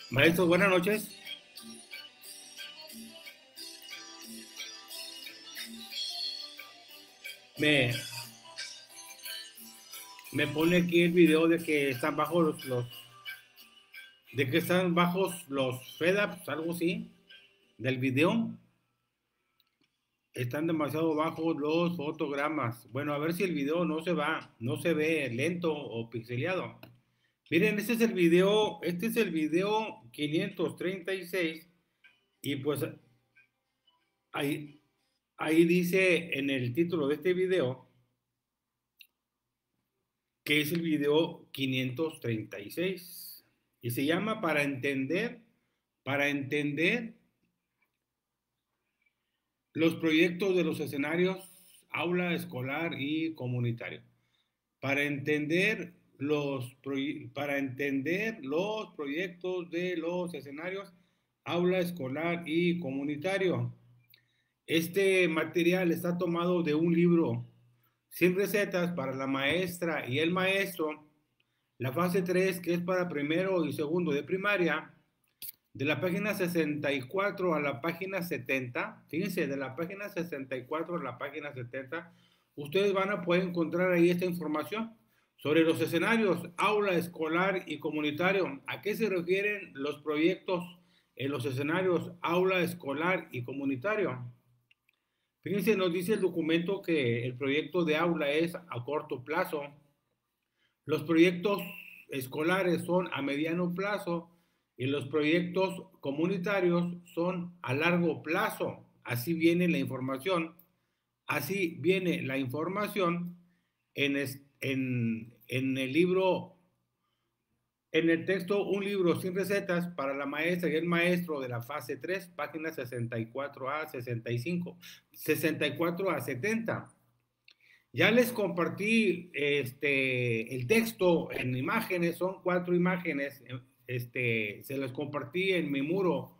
Maestro, buenas noches. Me pone aquí el video de que están bajos de que están bajos los FEDAPs, algo así, del video. Están demasiado bajos los fotogramas. Bueno, a ver si el video no se ve lento o pixeleado. Miren, este es el video 536 y pues ahí, ahí dice en el título de este video que es el video 536 y se llama para entender los proyectos de los escenarios aula, escolar y comunitario. Para entender para entender los proyectos de los escenarios aula, escolar y comunitario. Este material está tomado de un libro sin recetas para la maestra y el maestro, la fase 3, que es para primero y segundo de primaria, de la página 64 a la página 70, fíjense, de la página 64 a la página 70, ustedes van a poder encontrar ahí esta información sobre los escenarios, aula, escolar y comunitario. ¿A qué se refieren los proyectos en los escenarios, aula, escolar y comunitario? Fíjense, nos dice el documento que el proyecto de aula es a corto plazo. Los proyectos escolares son a mediano plazo y los proyectos comunitarios son a largo plazo. Así viene la información. Así viene la información en el libro, en el texto, un libro sin recetas para la maestra y el maestro de la fase 3, páginas 64 a 65, 64 a 70. Ya les compartí el texto en imágenes, son 4 imágenes, se las compartí en mi muro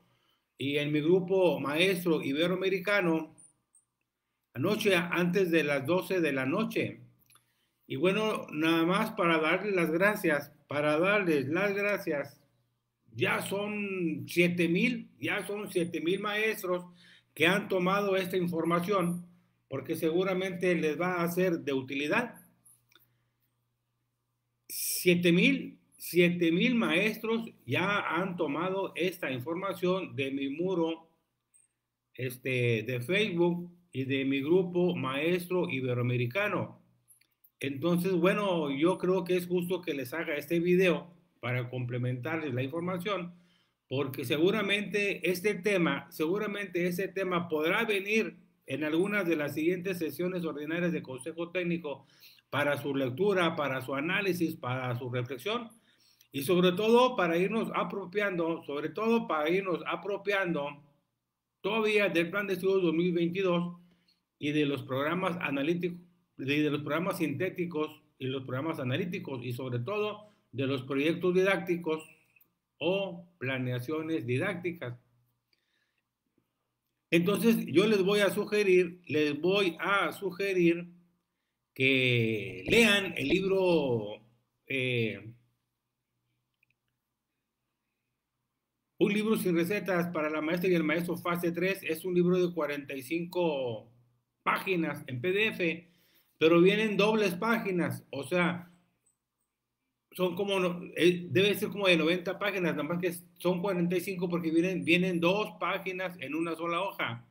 y en mi grupo maestro iberoamericano anoche antes de las 12 de la noche. Y bueno, nada más para darles las gracias, ya son 7,000 maestros que han tomado esta información porque seguramente les va a ser de utilidad. 7,000 maestros ya han tomado esta información de mi muro de Facebook y de mi grupo maestro iberoamericano. Entonces, bueno, yo creo que es justo que les haga este video para complementarles la información, porque seguramente ese tema podrá venir en algunas de las siguientes sesiones ordinarias de Consejo Técnico para su lectura, para su análisis, para su reflexión y sobre todo para irnos apropiando, todavía del Plan de Estudios 2022 y de los programas analíticos, de los programas sintéticos y los programas analíticos y sobre todo de los proyectos didácticos o planeaciones didácticas. Entonces yo les voy a sugerir que lean el libro, un libro sin recetas para la maestra y el maestro fase 3. Es un libro de 45 páginas en PDF, pero vienen dobles páginas, o sea, son debe ser como de 90 páginas, nada más que son 45 porque vienen 2 páginas en una sola hoja.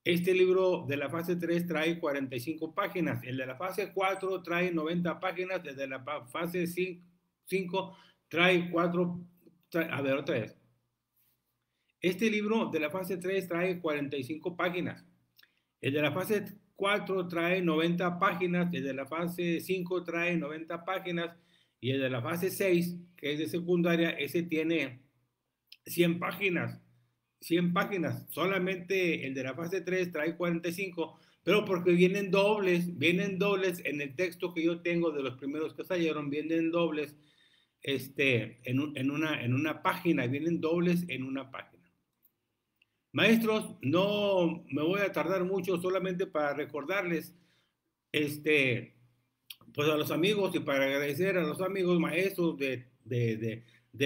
Este libro de la fase 3 trae 45 páginas, el de la fase 4 trae 90 páginas, el de la fase 5 trae 4, a ver otra vez. Este libro de la fase 3 trae 45 páginas. El de la fase 4 trae 90 páginas, el de la fase 5 trae 90 páginas y el de la fase 6, que es de secundaria, ese tiene 100 páginas. 100 páginas. Solamente el de la fase 3 trae 45, pero porque vienen dobles en el texto que yo tengo de los primeros que salieron, vienen dobles en una página, vienen dobles en una página. Maestros, no me voy a tardar mucho, solamente para recordarles, pues a los amigos y para agradecer a los amigos maestros de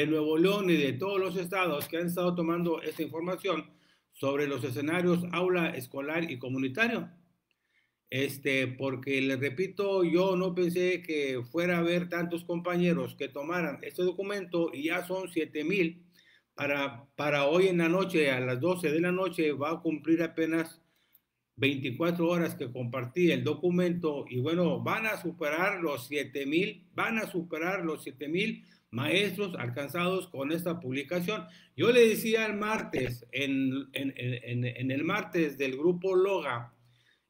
Nuevo León y de todos los estados que han estado tomando esta información sobre los escenarios aula, escolar y comunitario. Porque les repito, yo no pensé que fuera a haber tantos compañeros que tomaran este documento y ya son 7,000. Para hoy en la noche, a las 12 de la noche, va a cumplir apenas 24 horas que compartí el documento y bueno, van a superar los 7,000 maestros alcanzados con esta publicación. Yo le decía el martes, en el martes del grupo Loga,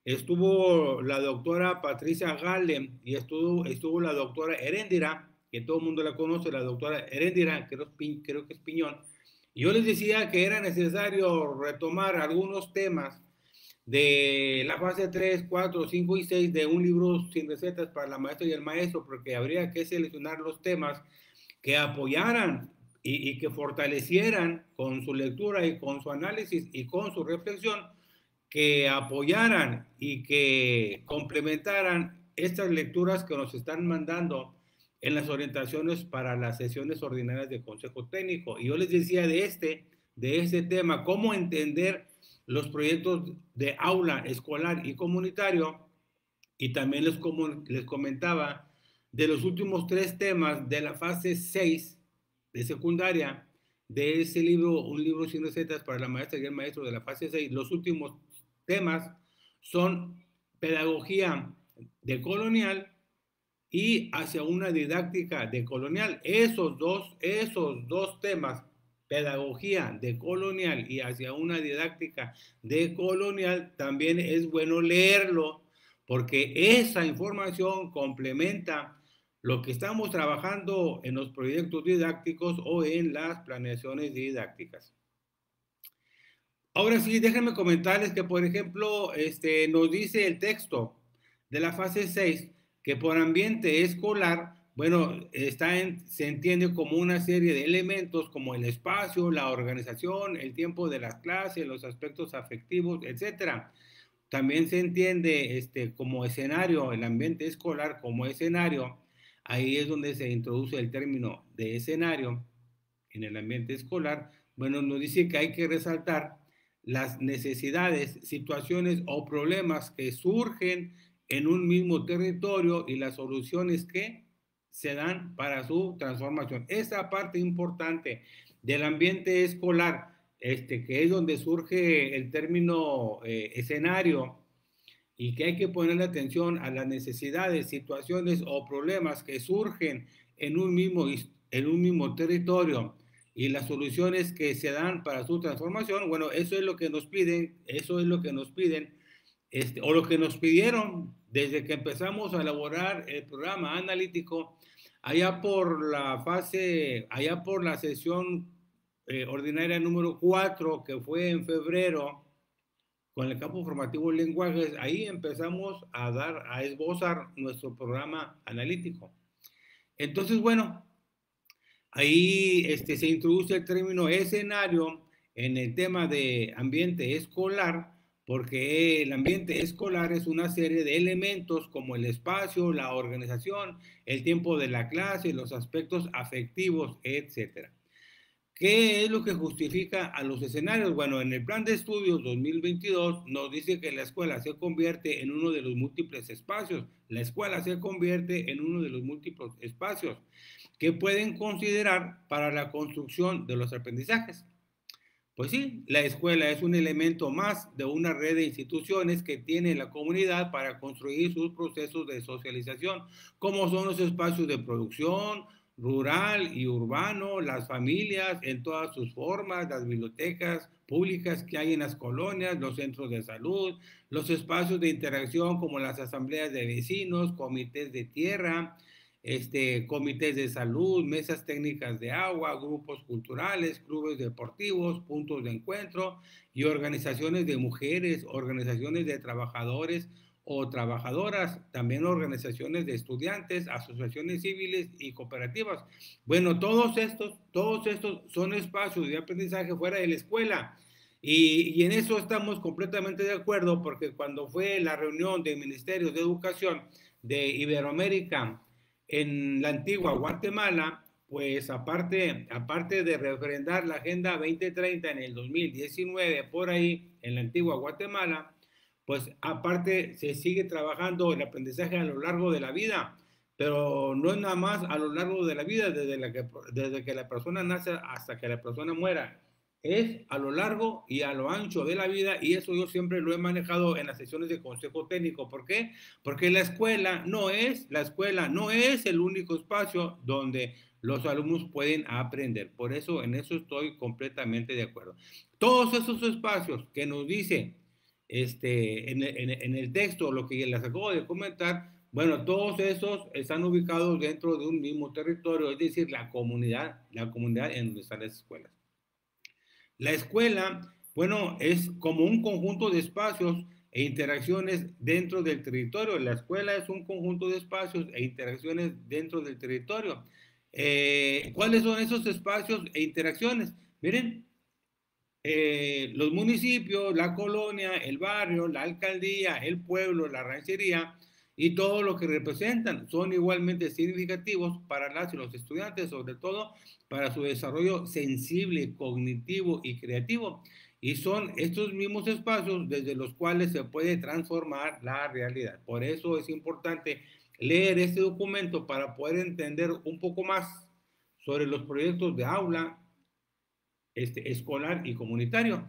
estuvo la doctora Patricia Gale y estuvo la doctora Heréndira, que todo el mundo la conoce, la doctora Heréndira, creo que es Piñón. Y yo les decía que era necesario retomar algunos temas de la fase 3, 4, 5 y 6 de un libro sin recetas para la maestra y el maestro, porque habría que seleccionar los temas que apoyaran y que fortalecieran con su lectura y con su análisis y con su reflexión, que apoyaran y que complementaran estas lecturas que nos están mandando en las orientaciones para las sesiones ordinarias de Consejo Técnico. Y yo les decía de este tema, cómo entender los proyectos de aula escolar y comunitario, y también les comentaba de los últimos 3 temas de la fase 6 de secundaria, de ese libro, un libro sin recetas para la maestra y el maestro de la fase 6. Los últimos temas son pedagogía decolonial y hacia una didáctica decolonial. Esos dos temas, pedagogía decolonial y hacia una didáctica decolonial, también es bueno leerlo porque esa información complementa lo que estamos trabajando en los proyectos didácticos o en las planeaciones didácticas. Ahora sí, déjenme comentarles que, por ejemplo, nos dice el texto de la fase 6 que por ambiente escolar, bueno, se entiende como una serie de elementos como el espacio, la organización, el tiempo de las clases, los aspectos afectivos, etcétera. También se entiende como escenario, el ambiente escolar como escenario. Ahí es donde se introduce el término de escenario en el ambiente escolar. Bueno, nos dice que hay que resaltar las necesidades, situaciones o problemas que surgen en un mismo territorio y las soluciones que se dan para su transformación. Esa parte importante del ambiente escolar, que es donde surge el término escenario, y que hay que ponerle atención a las necesidades, situaciones o problemas que surgen en un mismo territorio y las soluciones que se dan para su transformación. Bueno, eso es lo que nos piden, o lo que nos pidieron desde que empezamos a elaborar el programa analítico, allá por la sesión ordinaria número 4, que fue en febrero, con el campo formativo lenguajes. Ahí empezamos a esbozar nuestro programa analítico. Entonces, bueno, ahí se introduce el término escenario en el tema de ambiente escolar, porque el ambiente escolar es una serie de elementos como el espacio, la organización, el tiempo de la clase, los aspectos afectivos, etcétera. ¿Qué es lo que justifica a los escenarios? Bueno, en el plan de estudios 2022 nos dice que la escuela se convierte en uno de los múltiples espacios. La escuela se convierte en uno de los múltiples espacios que pueden considerar para la construcción de los aprendizajes. Pues sí, la escuela es un elemento más de una red de instituciones que tiene la comunidad para construir sus procesos de socialización, como son los espacios de producción, rural y urbano, las familias en todas sus formas, las bibliotecas públicas que hay en las colonias, los centros de salud, los espacios de interacción como las asambleas de vecinos, comités de tierra, comités de salud, mesas técnicas de agua, grupos culturales, clubes deportivos, puntos de encuentro y organizaciones de mujeres, organizaciones de trabajadores o trabajadoras, también organizaciones de estudiantes, asociaciones civiles y cooperativas. Bueno, todos estos son espacios de aprendizaje fuera de la escuela. Y en eso estamos completamente de acuerdo porque cuando fue la reunión de ministerios de educación de Iberoamérica en la antigua Guatemala, pues aparte de refrendar la Agenda 2030 en el 2019 por ahí en la antigua Guatemala, pues aparte se sigue trabajando el aprendizaje a lo largo de la vida, pero no es nada más a lo largo de la vida, desde que la persona nace hasta que la persona muera. Es a lo largo y a lo ancho de la vida, y eso yo siempre lo he manejado en las sesiones de consejo técnico. ¿Por qué? Porque la escuela no es el único espacio donde los alumnos pueden aprender. Por eso, en eso estoy completamente de acuerdo. Todos esos espacios que nos dice en el texto, lo que les acabo de comentar, bueno, todos esos están ubicados dentro de un mismo territorio, es decir, la comunidad en donde están las escuelas. La escuela, bueno, es como un conjunto de espacios e interacciones dentro del territorio. La escuela es un conjunto de espacios e interacciones dentro del territorio. ¿Cuáles son esos espacios e interacciones? Miren, los municipios, la colonia, el barrio, la alcaldía, el pueblo, la ranchería y todo lo que representan son igualmente significativos para las y los estudiantes, sobre todo para su desarrollo sensible, cognitivo y creativo. Y son estos mismos espacios desde los cuales se puede transformar la realidad. Por eso es importante leer este documento para poder entender un poco más sobre los proyectos de aula, escolar y comunitario.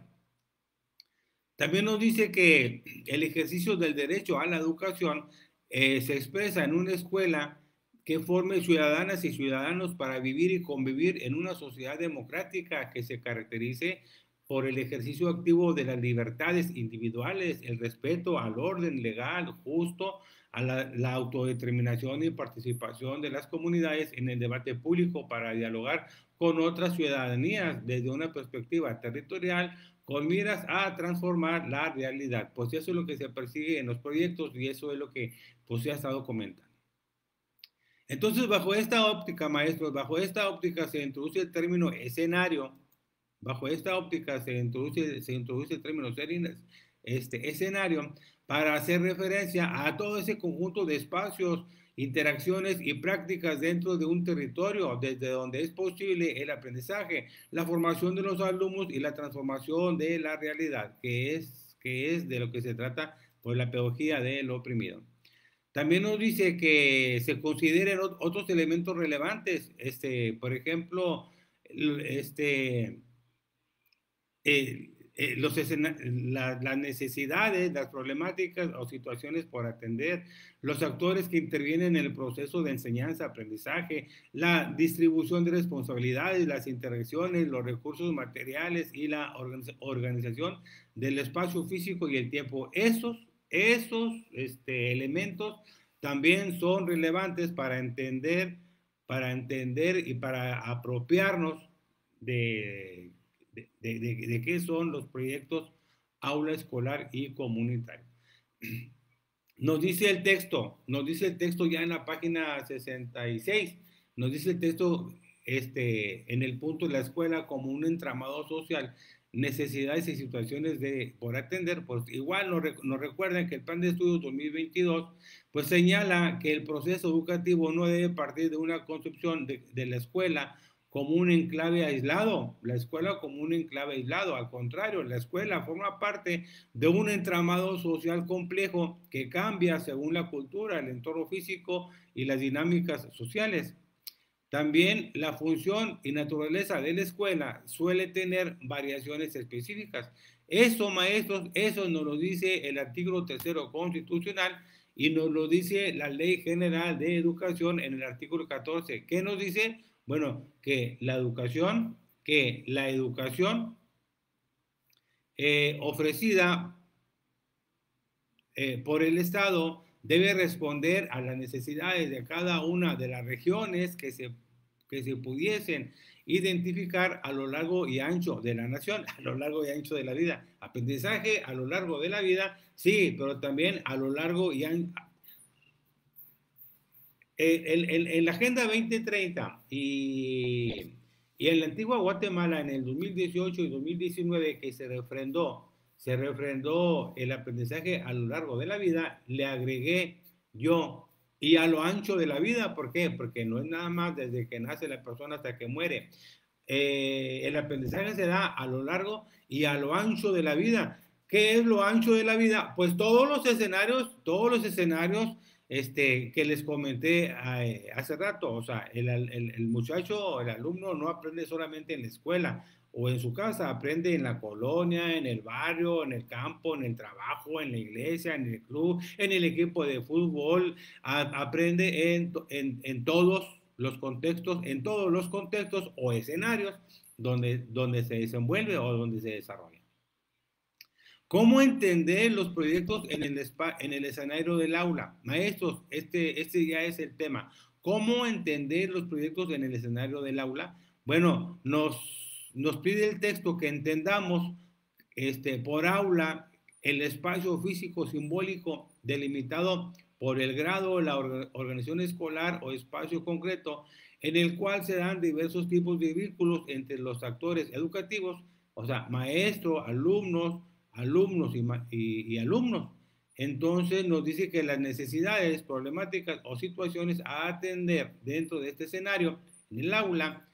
También nos dice que el ejercicio del derecho a la educación se expresa en una escuela que forme ciudadanas y ciudadanos para vivir y convivir en una sociedad democrática que se caracterice por el ejercicio activo de las libertades individuales, el respeto al orden legal, justo, a la autodeterminación y participación de las comunidades en el debate público para dialogar con otras ciudadanías desde una perspectiva territorial con miras a transformar la realidad. Pues eso es lo que se persigue en los proyectos y eso es lo que pues se ha estado comentando. Entonces, bajo esta óptica, maestros, bajo esta óptica se introduce el término escenario. Bajo esta óptica se introduce el término escenario para hacer referencia a todo ese conjunto de espacios, interacciones y prácticas dentro de un territorio, desde donde es posible el aprendizaje, la formación de los alumnos y la transformación de la realidad, que es de lo que se trata por la pedagogía del oprimido. También nos dice que se consideren otros elementos relevantes, por ejemplo, las necesidades, las problemáticas o situaciones por atender, los actores que intervienen en el proceso de enseñanza, aprendizaje, la distribución de responsabilidades, las interacciones, los recursos materiales y la organización del espacio físico y el tiempo. Esos elementos también son relevantes para entender y para apropiarnos de qué son los proyectos aula escolar y comunitario. Nos dice el texto ya en la página 66, nos dice el texto en el punto de la escuela como un entramado social, necesidades y situaciones por atender. Pues igual nos recuerdan que el plan de estudios 2022 pues señala que el proceso educativo no debe partir de una concepción de la escuela como un enclave aislado, la escuela como un enclave aislado. Al contrario, la escuela forma parte de un entramado social complejo que cambia según la cultura, el entorno físico y las dinámicas sociales. También la función y naturaleza de la escuela suele tener variaciones específicas. Eso, maestros, eso nos lo dice el artículo 3 constitucional y nos lo dice la Ley General de Educación en el artículo 14. ¿Qué nos dice? Bueno, que la educación ofrecida por el Estado debe responder a las necesidades de cada una de las regiones que se pudiesen identificar a lo largo y ancho de la nación, a lo largo y ancho de la vida. Aprendizaje a lo largo de la vida, sí, pero también a lo largo y ancho. En la Agenda 2030 y en la antigua Guatemala en el 2018 y 2019 que se refrendó el aprendizaje a lo largo de la vida, le agregué yo y a lo ancho de la vida. ¿Por qué? Porque no es nada más desde que nace la persona hasta que muere. El aprendizaje se da a lo largo y a lo ancho de la vida. ¿Qué es lo ancho de la vida? Pues todos los escenarios que les comenté hace rato. O sea, el muchacho, el alumno no aprende solamente en la escuela o en su casa, aprende en la colonia, en el barrio, en el campo, en el trabajo, en la iglesia, en el club, en el equipo de fútbol, aprende en todos los contextos, en todos los contextos o escenarios donde se desenvuelve o donde se desarrolla. ¿Cómo entender los proyectos en el escenario del aula? Maestros, este ya es el tema. ¿Cómo entender los proyectos en el escenario del aula? Bueno, nos pide el texto que entendamos por aula el espacio físico simbólico delimitado por el grado, la organización escolar o espacio concreto en el cual se dan diversos tipos de vínculos entre los actores educativos, o sea, maestro, alumnos y alumnos. Entonces nos dice que las necesidades, problemáticas o situaciones a atender dentro de este escenario en el aula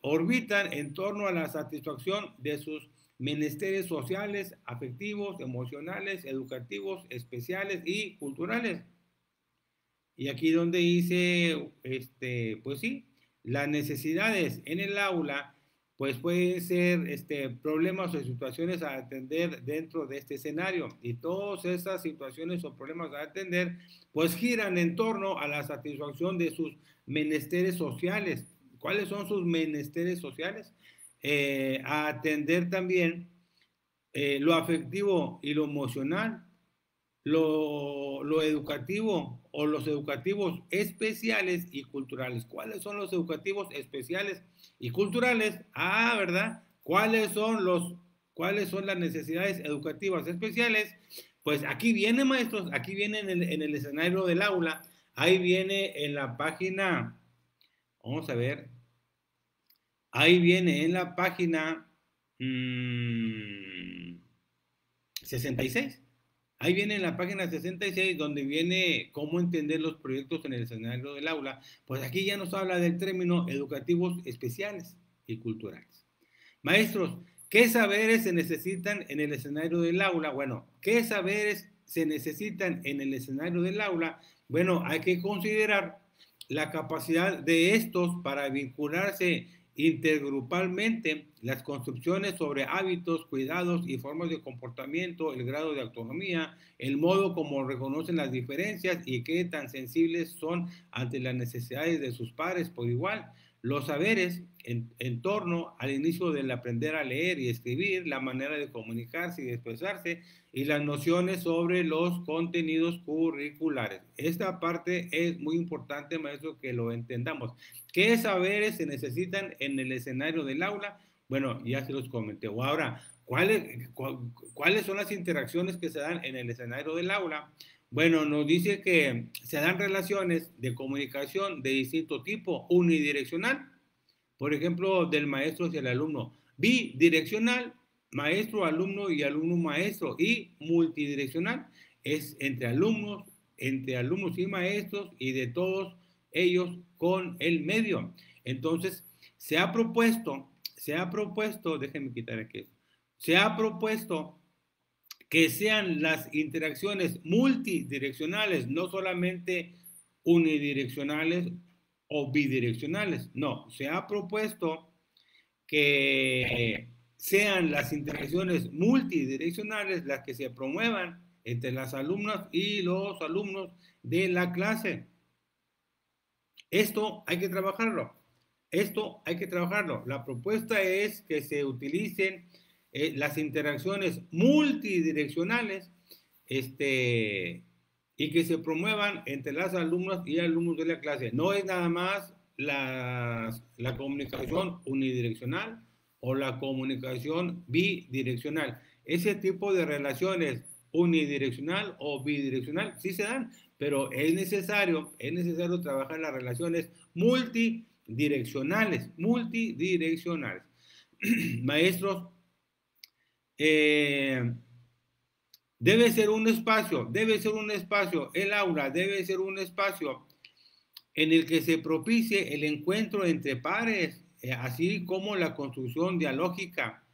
orbitan en torno a la satisfacción de sus menesteres sociales, afectivos, emocionales, educativos, especiales y culturales. Y aquí donde dice, pues sí, las necesidades en el aula, pues pueden ser problemas o situaciones a atender dentro de este escenario. Y todas esas situaciones o problemas a atender, pues giran en torno a la satisfacción de sus menesteres sociales. ¿Cuáles son sus menesteres sociales? A atender también lo afectivo y lo emocional, lo educativo o los educativos especiales y culturales. ¿Cuáles son los educativos especiales y culturales? Ah, ¿verdad? ¿Cuáles son las necesidades educativas especiales? Pues aquí viene, maestros, aquí viene en el escenario del aula, ahí viene en la página, vamos a ver, ahí viene en la página 66. Ahí viene en la página 66 donde viene cómo entender los proyectos en el escenario del aula. Pues aquí ya nos habla del término educativos especiales y culturales. Maestros, ¿qué saberes se necesitan en el escenario del aula? Bueno, ¿qué saberes se necesitan en el escenario del aula? Bueno, hay que considerar la capacidad de estos para vincularse intergrupalmente, las construcciones sobre hábitos, cuidados y formas de comportamiento, el grado de autonomía, el modo como reconocen las diferencias y qué tan sensibles son ante las necesidades de sus pares por igual. Los saberes en torno al inicio del aprender a leer y escribir, la manera de comunicarse y expresarse y las nociones sobre los contenidos curriculares. Esta parte es muy importante, maestro, que lo entendamos. ¿Qué saberes se necesitan en el escenario del aula? Bueno, ya se los comenté. Ahora, ¿cuáles son las interacciones que se dan en el escenario del aula? Bueno, nos dice que se dan relaciones de comunicación de distinto tipo, unidireccional, por ejemplo, del maestro hacia el alumno, bidireccional, maestro, alumno y alumno, maestro, y multidireccional, es entre alumnos y maestros y de todos ellos con el medio. Entonces, se ha propuesto, déjenme quitar aquí, se ha propuesto que sean las interacciones multidireccionales, no solamente unidireccionales o bidireccionales. No, se ha propuesto que sean las interacciones multidireccionales las que se promuevan entre las alumnas y los alumnos de la clase. Esto hay que trabajarlo. Esto hay que trabajarlo. La propuesta es que se utilicen las interacciones multidireccionales y que se promuevan entre las alumnas y alumnos de la clase. No es nada más la comunicación unidireccional o la comunicación bidireccional. Ese tipo de relaciones unidireccional o bidireccional sí se dan, pero es necesario trabajar las relaciones multidireccionales. Maestros, debe ser un espacio, el aula debe ser un espacio en el que se propicie el encuentro entre pares, así como la construcción dialógica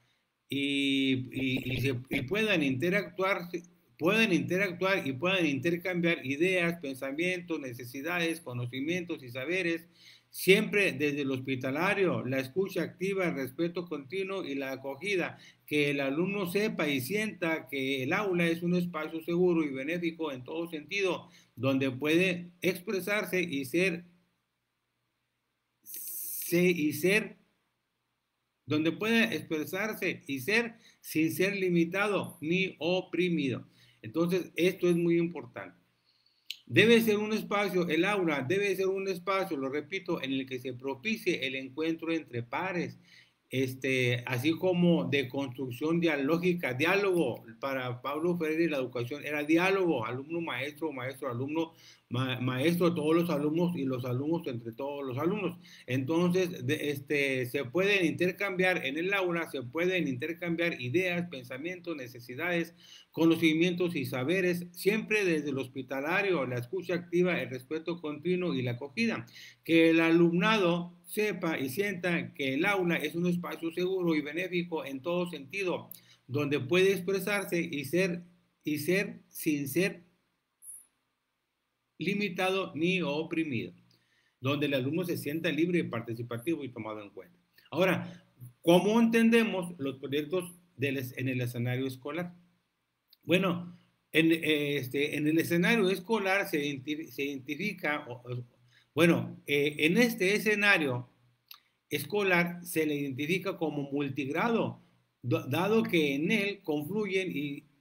y puedan interactuar y puedan intercambiar ideas, pensamientos, necesidades, conocimientos y saberes, siempre desde el hospitalario, la escucha activa, el respeto continuo y la acogida, que el alumno sepa y sienta que el aula es un espacio seguro y benéfico en todo sentido, donde puede expresarse y ser donde pueda expresarse y ser sin ser limitado ni oprimido. Entonces, esto es muy importante. Debe ser un espacio, el aula debe ser un espacio, lo repito, en el que se propicie el encuentro entre pares, así como de construcción dialógica, diálogo. Para Pablo Freire la educación era diálogo, alumno, maestro, maestro, alumno, maestro, todos los alumnos y los alumnos entre todos los alumnos. Entonces, se pueden intercambiar en el aula, se pueden intercambiar ideas, pensamientos, necesidades, conocimientos y saberes, siempre desde el hospitalario, la escucha activa, el respeto continuo y la acogida. Que el alumnado sepa y sienta que el aula es un espacio seguro y benéfico en todo sentido, donde puede expresarse y ser sin ser limitado ni oprimido, donde el alumno se sienta libre, participativo y tomado en cuenta. Ahora, ¿cómo entendemos los proyectos en el escenario escolar? Bueno, en el escenario escolar se identifica, en este escenario escolar se le identifica como multigrado, dado que en él confluyen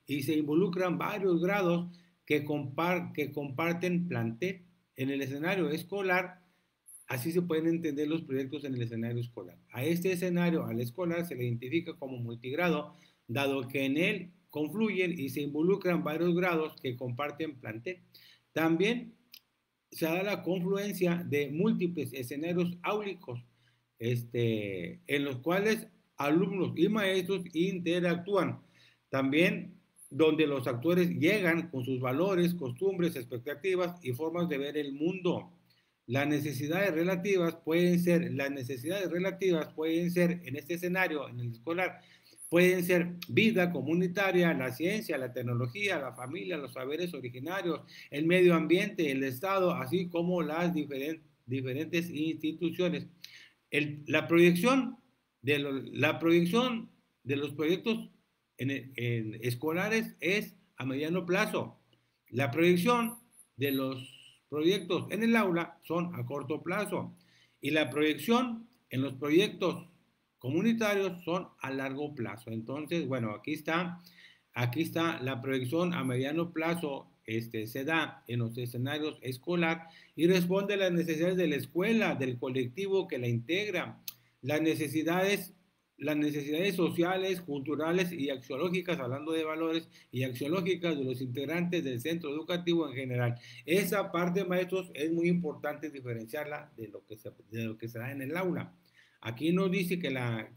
y se involucran varios grados que comparten plantel. En el escenario escolar, así se pueden entender los proyectos en el escenario escolar. A este escenario, al escolar, se le identifica como multigrado, dado que en él confluyen y se involucran varios grados que comparten plantel. También se da la confluencia de múltiples escenarios áulicos, en los cuales alumnos y maestros interactúan. También donde los actores llegan con sus valores, costumbres, expectativas y formas de ver el mundo. Las necesidades relativas pueden ser, en este escenario, en el escolar, pueden ser vida comunitaria, la ciencia, la tecnología, la familia, los saberes originarios, el medio ambiente, el Estado, así como las diferentes instituciones. La proyección de los proyectos en escolares es a mediano plazo. La proyección de los proyectos en el aula son a corto plazo. Y la proyección en los proyectos comunitarios son a largo plazo. Entonces, bueno, aquí está la proyección a mediano plazo. Se da en los escenarios escolar y responde a las necesidades de la escuela, del colectivo que la integra, las necesidades sociales, culturales y axiológicas, hablando de valores, y axiológicas de los integrantes del centro educativo en general. Esa parte, maestros, es muy importante diferenciarla de lo que se da en el aula. Aquí nos dice que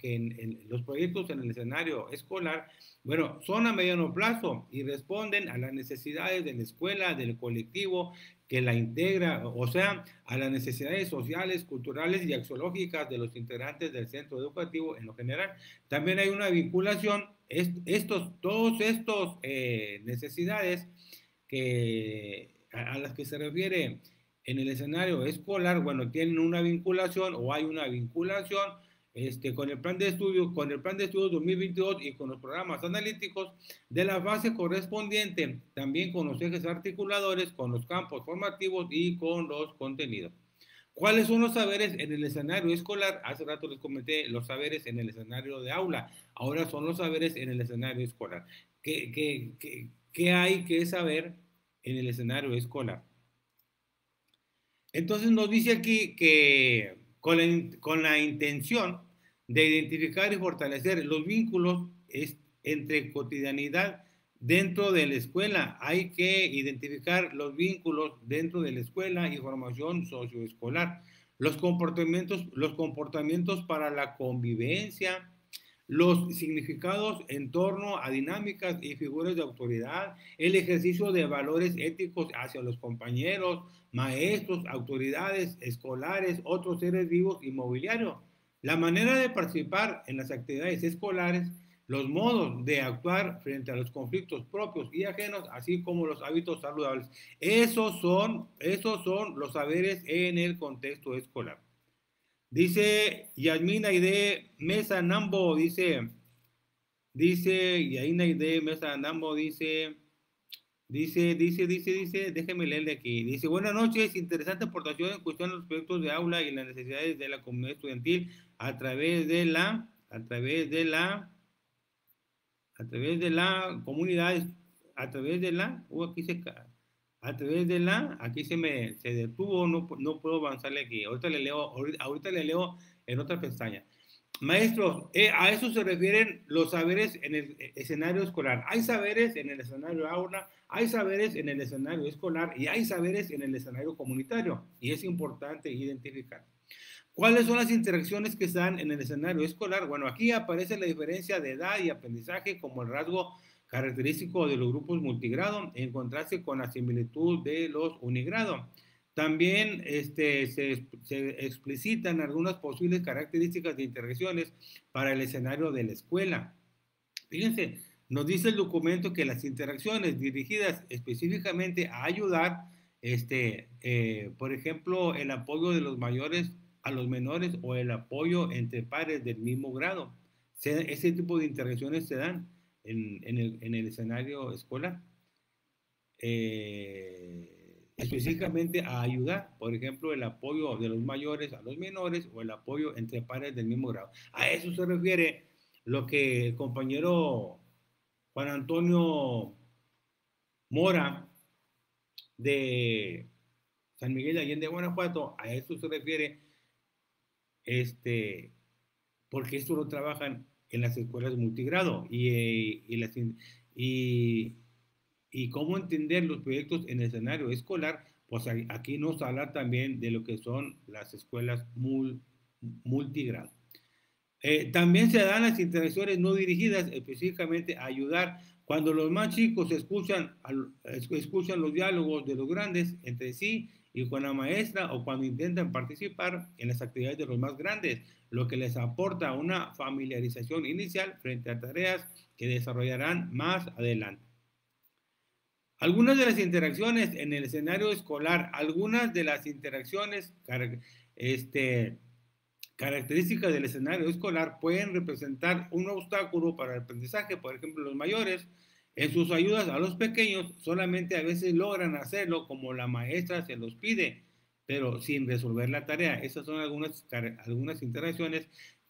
en los proyectos en el escenario escolar, bueno, son a mediano plazo y responden a las necesidades de la escuela, del colectivo que la integra, o sea, a las necesidades sociales, culturales y axiológicas de los integrantes del centro educativo en lo general. También hay una vinculación, todos estos necesidades a las que se refiere en el escenario escolar, bueno, tienen una vinculación o hay una vinculación con el plan de estudios 2022 y con los programas analíticos de la fase correspondiente, también con los ejes articuladores, con los campos formativos y con los contenidos. ¿Cuáles son los saberes en el escenario escolar? Hace rato les comenté los saberes en el escenario de aula, ahora son los saberes en el escenario escolar. ¿Qué hay que saber en el escenario escolar? Entonces nos dice aquí que con la intención de identificar y fortalecer los vínculos entre cotidianidad dentro de la escuela, hay que identificar los vínculos dentro de la escuela y formación socioescolar, los comportamientos para la convivencia, los significados en torno a dinámicas y figuras de autoridad, el ejercicio de valores éticos hacia los compañeros, maestros, autoridades escolares, otros seres vivos y mobiliario, la manera de participar en las actividades escolares, los modos de actuar frente a los conflictos propios y ajenos, así como los hábitos saludables. Esos son los saberes en el contexto escolar. Dice Yasmina Aide Mesa Nambo, dice Yaina Aide Mesa Nambo, déjeme leerle aquí. Dice, buenas noches, interesante aportación en cuestión de los proyectos de aula y las necesidades de la comunidad estudiantil comunidad, aquí se detuvo, no puedo avanzarle aquí. Ahorita le leo en otra pestaña. Maestros, a eso se refieren los saberes en el escenario escolar. Hay saberes en el escenario aula, hay saberes en el escenario escolar y hay saberes en el escenario comunitario. Y es importante identificar. ¿Cuáles son las interacciones que están en el escenario escolar? Bueno, aquí aparece la diferencia de edad y aprendizaje como el rasgo característico de los grupos multigrado, en contraste con la similitud de los unigrado. También se explicitan algunas posibles características de interacciones para el escenario de la escuela. Fíjense, nos dice el documento que las interacciones dirigidas específicamente a ayudar, por ejemplo, el apoyo de los mayores a los menores o el apoyo entre pares del mismo grado. Ese tipo de interacciones se dan en el escenario escolar. Específicamente a ayudar, por ejemplo, el apoyo de los mayores a los menores o el apoyo entre pares del mismo grado. A eso se refiere lo que el compañero Juan Antonio Mora de San Miguel de Allende, Guanajuato, a eso se refiere, porque esto lo trabajan en las escuelas multigrado y cómo entender los proyectos en el escenario escolar, pues aquí nos habla también de lo que son las escuelas multigrado. También se dan las interacciones no dirigidas específicamente a ayudar cuando los más chicos escuchan los diálogos de los grandes entre sí y con la maestra o cuando intentan participar en las actividades de los más grandes, lo que les aporta una familiarización inicial frente a tareas que desarrollarán más adelante. Algunas de las interacciones en el escenario escolar, algunas de las interacciones características del escenario escolar pueden representar un obstáculo para el aprendizaje. Por ejemplo, los mayores en sus ayudas a los pequeños solamente a veces logran hacerlo como la maestra se los pide, pero sin resolver la tarea. Esas son algunas interacciones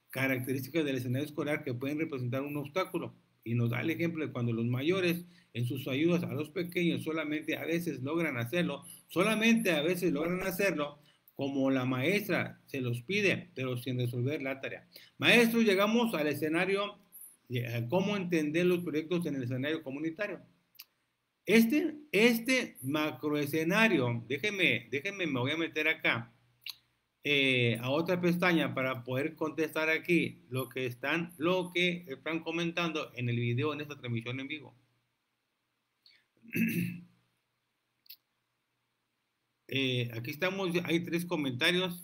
características del escenario escolar que pueden representar un obstáculo. Y nos da el ejemplo de cuando los mayores en sus ayudas a los pequeños solamente a veces logran hacerlo, como la maestra se los pide, pero sin resolver la tarea. Maestros, llegamos al escenario, cómo entender los proyectos en el escenario comunitario. Este macroescenario, déjenme, me voy a meter acá, a otra pestaña para poder contestar aquí lo que están comentando en el video, en esta transmisión en vivo. Aquí estamos, hay 3 comentarios.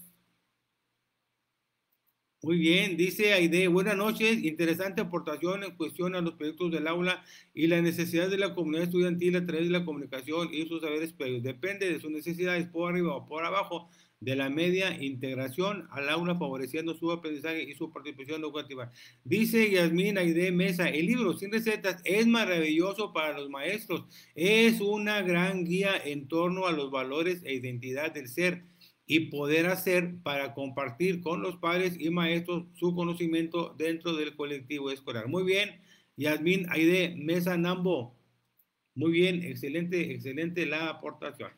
Muy bien, dice Aide, buenas noches, interesante aportación en cuestión a los proyectos del aula y la necesidad de la comunidad estudiantil a través de la comunicación y sus saberes previos. Depende de sus necesidades por arriba o por abajo de la media integración al aula favoreciendo su aprendizaje y su participación educativa. Dice Yasmín Aide Mesa, el libro Sin Recetas es maravilloso para los maestros, es una gran guía en torno a los valores e identidad del ser y poder hacer para compartir con los padres y maestros su conocimiento dentro del colectivo escolar. Muy bien, Yasmín Aide Mesa Nambo. Muy bien, excelente, excelente la aportación.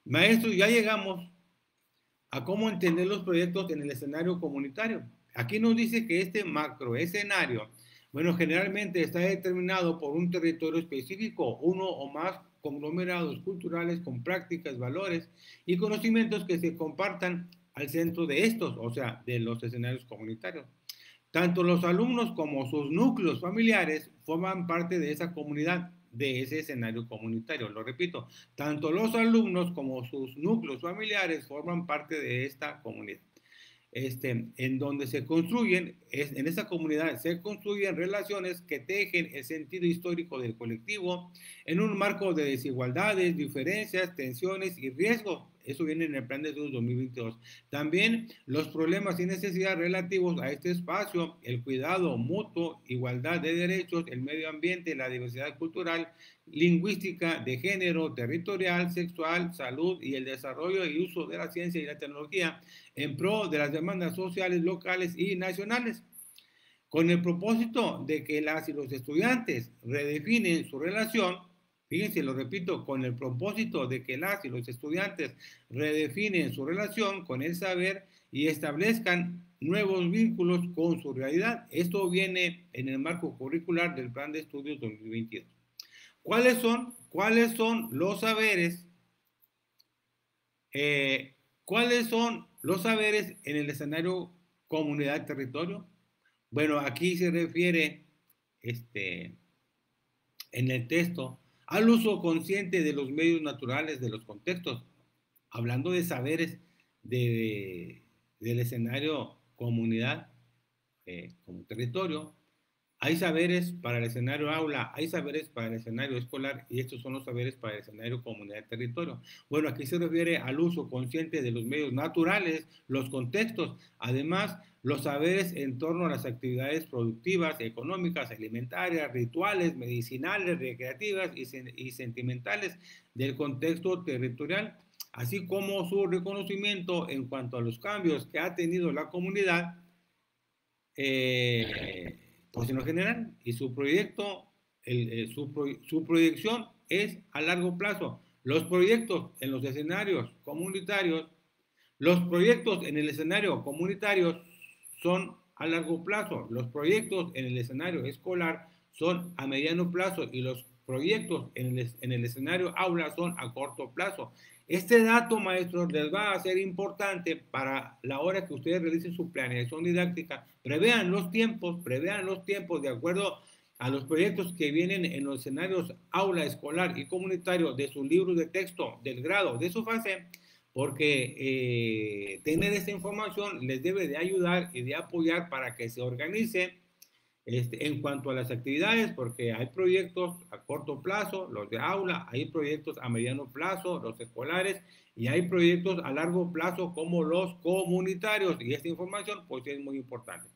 Maestros, ya llegamos a cómo entender los proyectos en el escenario comunitario. Aquí nos dice que este macroescenario, bueno, generalmente está determinado por un territorio específico, uno o más conglomerados culturales con prácticas, valores y conocimientos que se compartan al centro de estos, o sea, de los escenarios comunitarios. Tanto los alumnos como sus núcleos familiares forman parte de esa comunidad, de ese escenario comunitario. Lo repito, tanto los alumnos como sus núcleos familiares forman parte de esta comunidad. En donde se construyen, en esa comunidad se construyen relaciones que tejen el sentido histórico del colectivo en un marco de desigualdades, diferencias, tensiones y riesgos. Eso viene en el Plan de Estudios 2022. También los problemas y necesidades relativos a este espacio, el cuidado mutuo, igualdad de derechos, el medio ambiente, la diversidad cultural, lingüística, de género, territorial, sexual, salud y el desarrollo y uso de la ciencia y la tecnología en pro de las demandas sociales locales y nacionales, con el propósito de que las y los estudiantes redefinen su relación. Fíjense, lo repito, con el propósito de que las y los estudiantes redefinen su relación con el saber y establezcan nuevos vínculos con su realidad. Esto viene en el marco curricular del Plan de Estudios 2022. ¿Cuáles son los saberes? ¿Cuáles son los saberes en el escenario comunidad-territorio? Bueno, aquí se refiere en el texto al uso consciente de los medios naturales, de los contextos, hablando de saberes del escenario comunidad como territorio. Hay saberes para el escenario aula, hay saberes para el escenario escolar y estos son los saberes para el escenario comunidad-territorio. Bueno, aquí se refiere al uso consciente de los medios naturales, los contextos, además los saberes en torno a las actividades productivas, económicas, alimentarias, rituales, medicinales, recreativas y sentimentales del contexto territorial, así como su reconocimiento en cuanto a los cambios que ha tenido la comunidad pues en lo general, y su proyecto, su proyección es a largo plazo. Los proyectos en los escenarios comunitarios, los proyectos en el escenario comunitario son a largo plazo, los proyectos en el escenario escolar son a mediano plazo y los proyectos en el escenario aula son a corto plazo. Este dato, maestros, les va a ser importante para la hora que ustedes realicen su planeación didáctica. Prevean los tiempos de acuerdo a los proyectos que vienen en los escenarios aula, escolar y comunitario de sus libros de texto, del grado, de su fase, porque tener esta información les debe de ayudar y de apoyar para que se organice en cuanto a las actividades, porque hay proyectos a corto plazo, los de aula, hay proyectos a mediano plazo, los escolares, y hay proyectos a largo plazo como los comunitarios, y esta información pues es muy importante.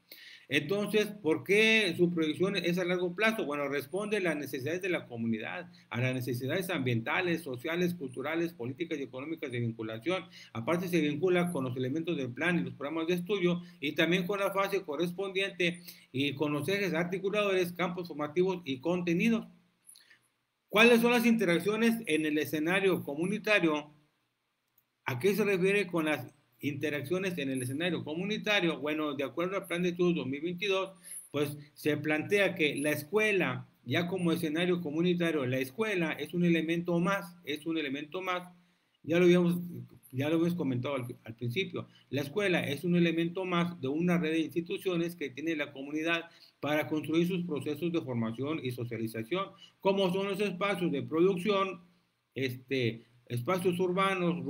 Entonces, ¿por qué su proyección es a largo plazo? Bueno, responde a las necesidades de la comunidad, a las necesidades ambientales, sociales, culturales, políticas y económicas de vinculación. Aparte se vincula con los elementos del plan y los programas de estudio y también con la fase correspondiente y con los ejes articuladores, campos formativos y contenidos. ¿Cuáles son las interacciones en el escenario comunitario? ¿A qué se refiere con las interacciones en el escenario comunitario? Bueno, de acuerdo al Plan de Estudios 2022, pues se plantea que la escuela, ya como escenario comunitario, la escuela es un elemento más, ya lo habíamos comentado al principio, la escuela es un elemento más de una red de instituciones que tiene la comunidad para construir sus procesos de formación y socialización, como son los espacios de producción, espacios urbanos,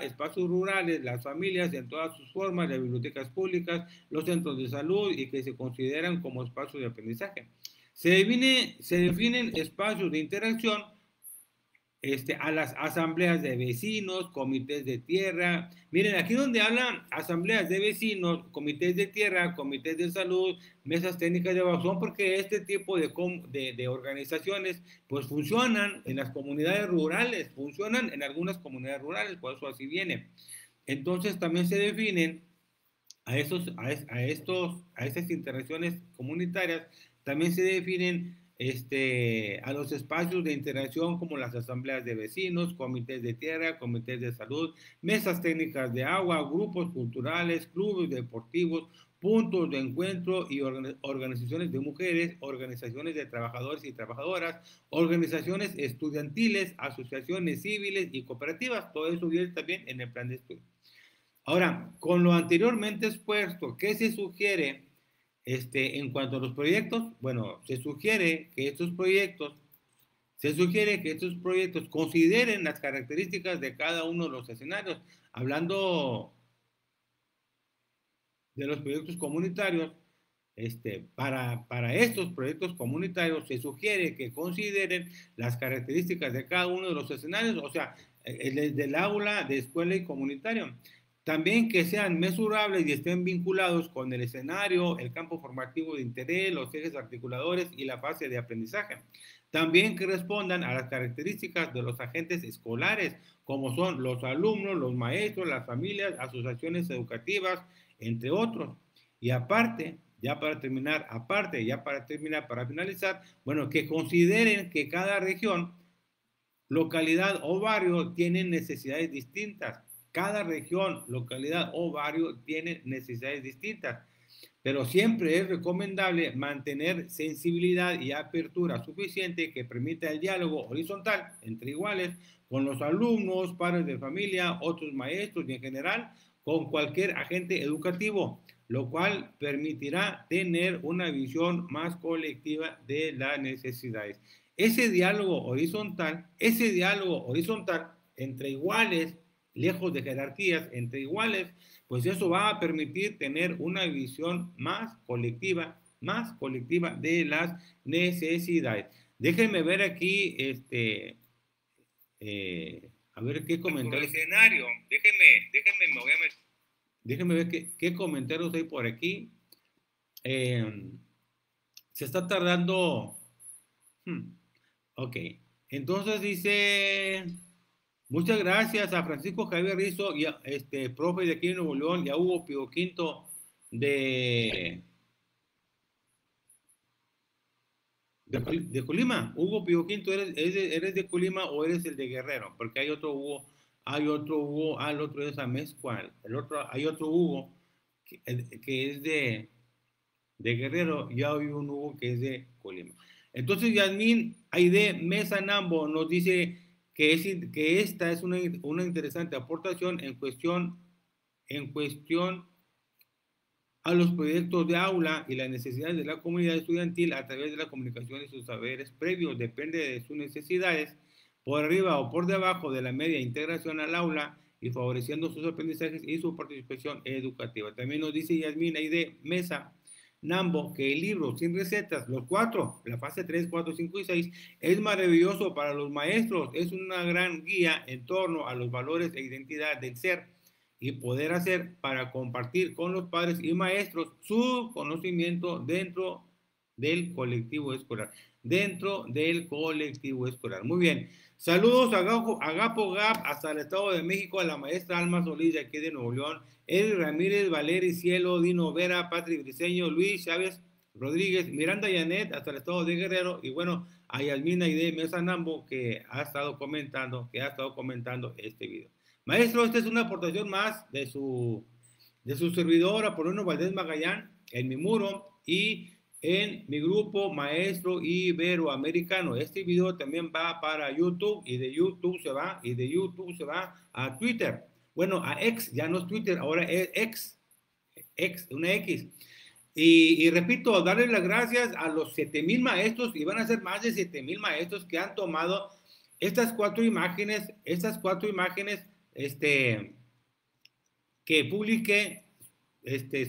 espacios rurales, las familias en todas sus formas, las bibliotecas públicas, los centros de salud y que se consideran como espacios de aprendizaje. Se definen espacios de interacción a las asambleas de vecinos, comités de tierra. Miren, aquí donde hablan asambleas de vecinos, comités de tierra, comités de salud, mesas técnicas de evaluación, porque este tipo de organizaciones pues funcionan en las comunidades rurales, funcionan en algunas comunidades rurales, por eso así viene. Entonces también se definen a estas interacciones comunitarias, también se definen a los espacios de interacción como las asambleas de vecinos, comités de tierra, comités de salud, mesas técnicas de agua, grupos culturales, clubes deportivos, puntos de encuentro y organizaciones de mujeres, organizaciones de trabajadores y trabajadoras, organizaciones estudiantiles, asociaciones civiles y cooperativas. Todo eso viene también en el plan de estudio. Ahora, con lo anteriormente expuesto, ¿qué se sugiere en cuanto a los proyectos? Bueno, se sugiere que estos proyectos consideren las características de cada uno de los escenarios. Hablando de los proyectos comunitarios, para estos proyectos comunitarios se sugiere que consideren las características de cada uno de los escenarios, o sea, del aula, de escuela y comunitario. También que sean mesurables y estén vinculados con el escenario, el campo formativo de interés, los ejes articuladores y la fase de aprendizaje. También que respondan a las características de los agentes escolares, como son los alumnos, los maestros, las familias, asociaciones educativas, entre otros. Y aparte, para finalizar, bueno, que consideren que cada región, localidad o barrio tienen necesidades distintas. Cada región, localidad o barrio tiene necesidades distintas, pero siempre es recomendable mantener sensibilidad y apertura suficiente que permita el diálogo horizontal entre iguales con los alumnos, padres de familia, otros maestros y en general con cualquier agente educativo, lo cual permitirá tener una visión más colectiva de las necesidades. Ese diálogo horizontal entre iguales, lejos de jerarquías, entre iguales, pues eso va a permitir tener una visión más colectiva de las necesidades. Déjenme ver aquí, a ver qué comentarios. Escenario, me voy a meter. Déjenme ver qué comentarios hay por aquí. Se está tardando. Ok, entonces dice... Muchas gracias a Francisco Javier Rizzo, y a, profe de aquí en Nuevo León, y a Hugo Pío Quinto de Colima. Hugo Pío Quinto, ¿eres de Colima o eres el de Guerrero? Porque hay otro Hugo, el otro es Amezcual, hay otro Hugo que es de Guerrero, y hay un Hugo que es de Colima. Entonces, Yasmín Aide Mesa Nambo nos dice que esta es una interesante aportación en cuestión a los proyectos de aula y las necesidades de la comunidad estudiantil a través de la comunicación y sus saberes previos. Depende de sus necesidades, por arriba o por debajo de la media integración al aula y favoreciendo sus aprendizajes y su participación educativa. También nos dice Yasmín Aide Mesa Nambo que el libro Sin Recetas, los 4, la fase 3, 4, 5 y 6, es maravilloso para los maestros, es una gran guía en torno a los valores e identidad del ser y poder hacer para compartir con los padres y maestros su conocimiento dentro del colectivo escolar. Muy bien. Saludos a Gapo Gap hasta el Estado de México, a la maestra Alma Solís de aquí de Nuevo León, Edith Ramírez, Valery Cielo, Dino Vera, Patrick Briceño, Luis Chávez Rodríguez, Miranda Yanet hasta el Estado de Guerrero, y bueno, a Yasmina Aide Mesa Nambo que ha estado comentando este video. Maestro, esta es una aportación más de su servidor, Apolonio Valdés Magallán, en mi muro y en mi grupo Maestro Iberoamericano. Este video también va para YouTube y de YouTube se va a Twitter. Bueno, a X, ya no es Twitter, ahora es X, una X. Y repito, darles las gracias a los 7,000 maestros, y van a ser más de 7,000 maestros que han tomado estas cuatro imágenes, que publiqué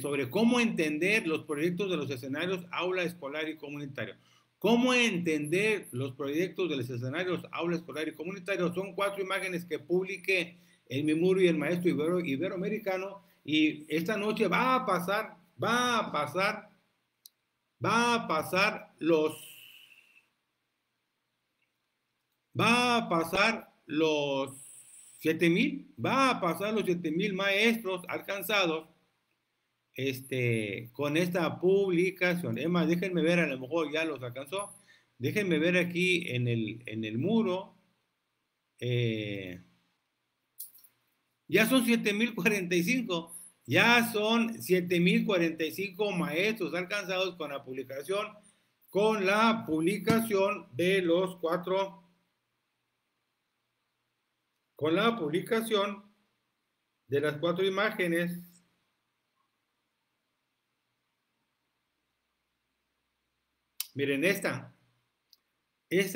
sobre cómo entender los proyectos de los escenarios aula escolar y comunitario. Cómo entender los proyectos de los escenarios aula escolar y comunitario. Son cuatro imágenes que publiqué en mi muro y el maestro iberoamericano. Y esta noche va a pasar los 7,000 maestros alcanzados con esta publicación. Es más, déjenme ver, a lo mejor ya los alcanzó. Déjenme ver aquí en el muro. Ya son 7,045. Ya son 7,045 maestros alcanzados con la publicación de los cuatro. Con la publicación de las cuatro imágenes. Miren esta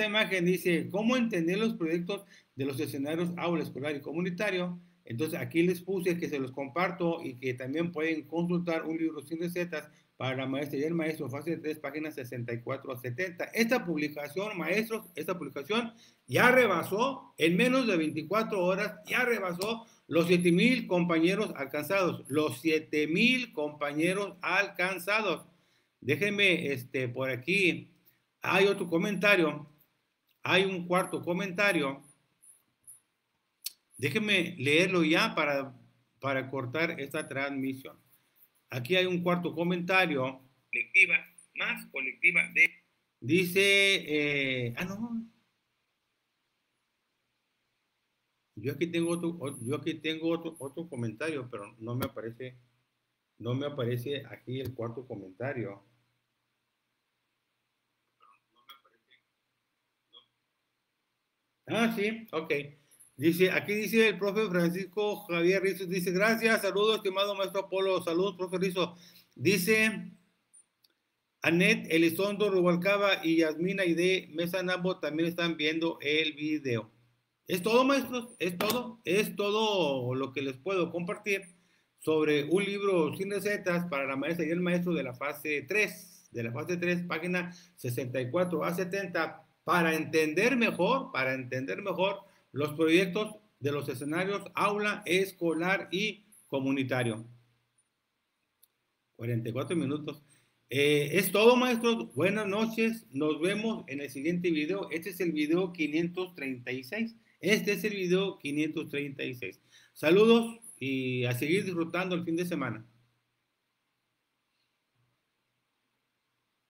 imagen dice, ¿cómo entender los proyectos de los escenarios aula escolar y comunitario? Entonces aquí les puse que se los comparto y que también pueden consultar un libro sin recetas para la maestra y el maestro, fase 3, páginas 64 a 70. Esta publicación, maestros, ya rebasó, en menos de 24 horas, ya rebasó los 7,000 compañeros alcanzados. Los 7,000 compañeros alcanzados. Déjenme, por aquí, hay otro comentario, hay un cuarto comentario. Déjenme leerlo ya para cortar esta transmisión. Aquí hay un cuarto comentario. Colectiva de... Dice, no. Yo aquí tengo otro comentario, pero no me aparece aquí el cuarto comentario. Sí, ok. Aquí dice el profe Francisco Javier Rizzo, dice, gracias, saludos, estimado maestro Apolo, saludos, profe Rizzo. Dice, Anet Elizondo Rubalcaba y Yasmina Aide Mesa Nambo también están viendo el video. Es todo, maestros, es todo lo que les puedo compartir sobre un libro sin recetas para la maestra y el maestro de la fase 3, página 64 a 70, para entender mejor los proyectos de los escenarios aula, escolar y comunitario. 44 minutos. Es todo, maestros. Buenas noches. Nos vemos en el siguiente video. Este es el video 536. Saludos y a seguir disfrutando el fin de semana.